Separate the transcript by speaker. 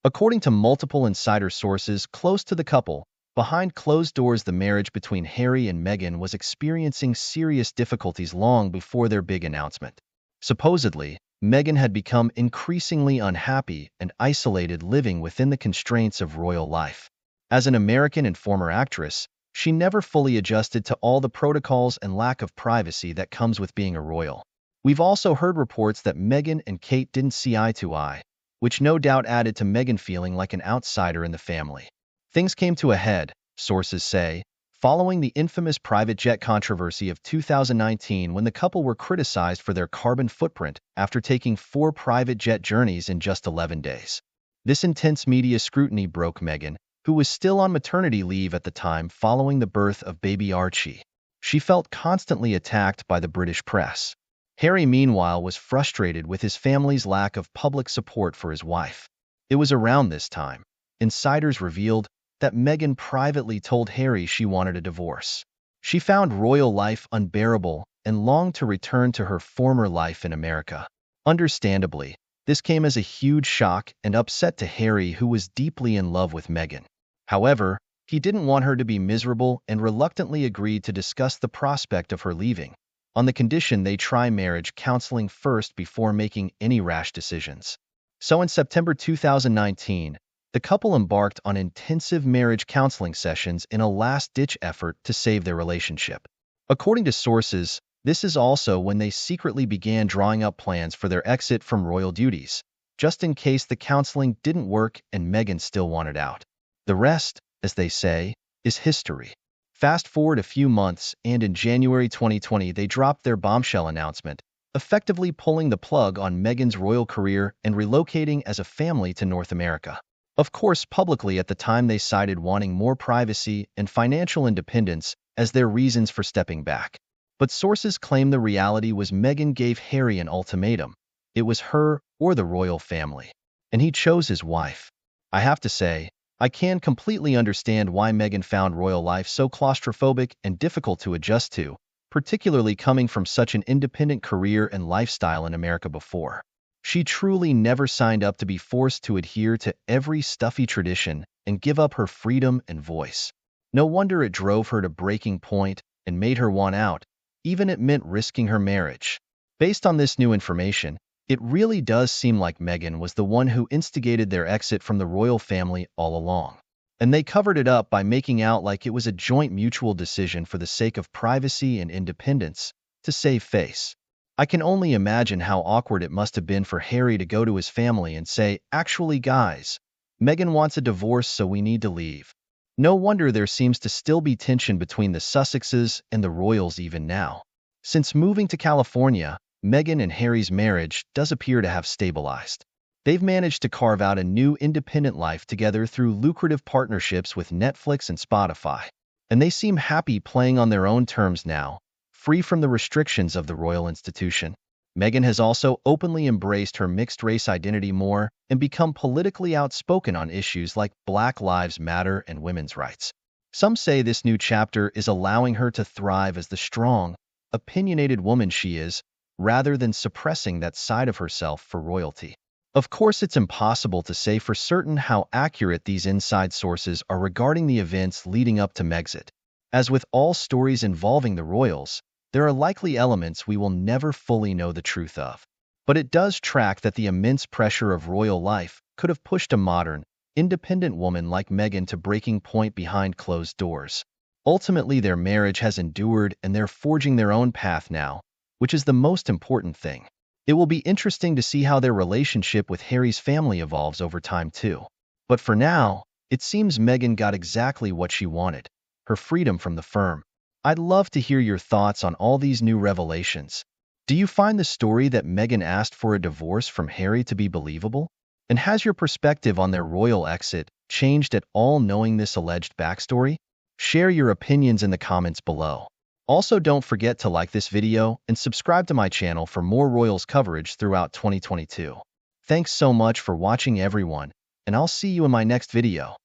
Speaker 1: According to multiple insider sources close to the couple, behind closed doors the marriage between Harry and Meghan was experiencing serious difficulties long before their big announcement. Supposedly, Meghan had become increasingly unhappy and isolated living within the constraints of royal life. As an American and former actress, she never fully adjusted to all the protocols and lack of privacy that comes with being a royal. We've also heard reports that Meghan and Kate didn't see eye to eye, which no doubt added to Meghan feeling like an outsider in the family. Things came to a head, sources say, following the infamous private jet controversy of 2019 when the couple were criticized for their carbon footprint after taking 4 private jet journeys in just 11 days. This intense media scrutiny broke Meghan, who was still on maternity leave at the time following the birth of baby Archie. She felt constantly attacked by the British press. Harry, meanwhile, was frustrated with his family's lack of public support for his wife. It was around this time, insiders revealed, that Meghan privately told Harry she wanted a divorce. She found royal life unbearable and longed to return to her former life in America. Understandably, this came as a huge shock and upset to Harry, who was deeply in love with Meghan. However, he didn't want her to be miserable and reluctantly agreed to discuss the prospect of her leaving, on the condition they try marriage counseling first before making any rash decisions. So in September 2019, the couple embarked on intensive marriage counseling sessions in a last-ditch effort to save their relationship. According to sources, this is also when they secretly began drawing up plans for their exit from royal duties, just in case the counseling didn't work and Meghan still wanted out. The rest, as they say, is history. Fast forward a few months, and in January 2020 they dropped their bombshell announcement, effectively pulling the plug on Meghan's royal career and relocating as a family to North America. Of course, publicly at the time they cited wanting more privacy and financial independence as their reasons for stepping back. But sources claim the reality was Meghan gave Harry an ultimatum. It was her or the royal family. And he chose his wife. I have to say, I can completely understand why Meghan found royal life so claustrophobic and difficult to adjust to, particularly coming from such an independent career and lifestyle in America before. She truly never signed up to be forced to adhere to every stuffy tradition and give up her freedom and voice. No wonder it drove her to breaking point and made her want out, even it meant risking her marriage. Based on this new information, it really does seem like Meghan was the one who instigated their exit from the royal family all along. And they covered it up by making out like it was a joint mutual decision for the sake of privacy and independence, to save face. I can only imagine how awkward it must have been for Harry to go to his family and say, "Actually, guys, Meghan wants a divorce, so we need to leave." No wonder there seems to still be tension between the Sussexes and the royals even now. Since moving to California, Meghan and Harry's marriage does appear to have stabilized. They've managed to carve out a new independent life together through lucrative partnerships with Netflix and Spotify. And they seem happy playing on their own terms now, free from the restrictions of the royal institution. Meghan has also openly embraced her mixed-race identity more and become politically outspoken on issues like Black Lives Matter and women's rights. Some say this new chapter is allowing her to thrive as the strong, opinionated woman she is, rather than suppressing that side of herself for royalty. Of course, it's impossible to say for certain how accurate these inside sources are regarding the events leading up to Megxit. As with all stories involving the royals, there are likely elements we will never fully know the truth of. But it does track that the immense pressure of royal life could have pushed a modern, independent woman like Meghan to breaking point behind closed doors. Ultimately, their marriage has endured and they're forging their own path now, which is the most important thing. It will be interesting to see how their relationship with Harry's family evolves over time too. But for now, it seems Meghan got exactly what she wanted, her freedom from the firm. I'd love to hear your thoughts on all these new revelations. Do you find the story that Meghan asked for a divorce from Harry to be believable? And has your perspective on their royal exit changed at all knowing this alleged backstory? Share your opinions in the comments below. Also, don't forget to like this video and subscribe to my channel for more royals coverage throughout 2022. Thanks so much for watching everyone, and I'll see you in my next video.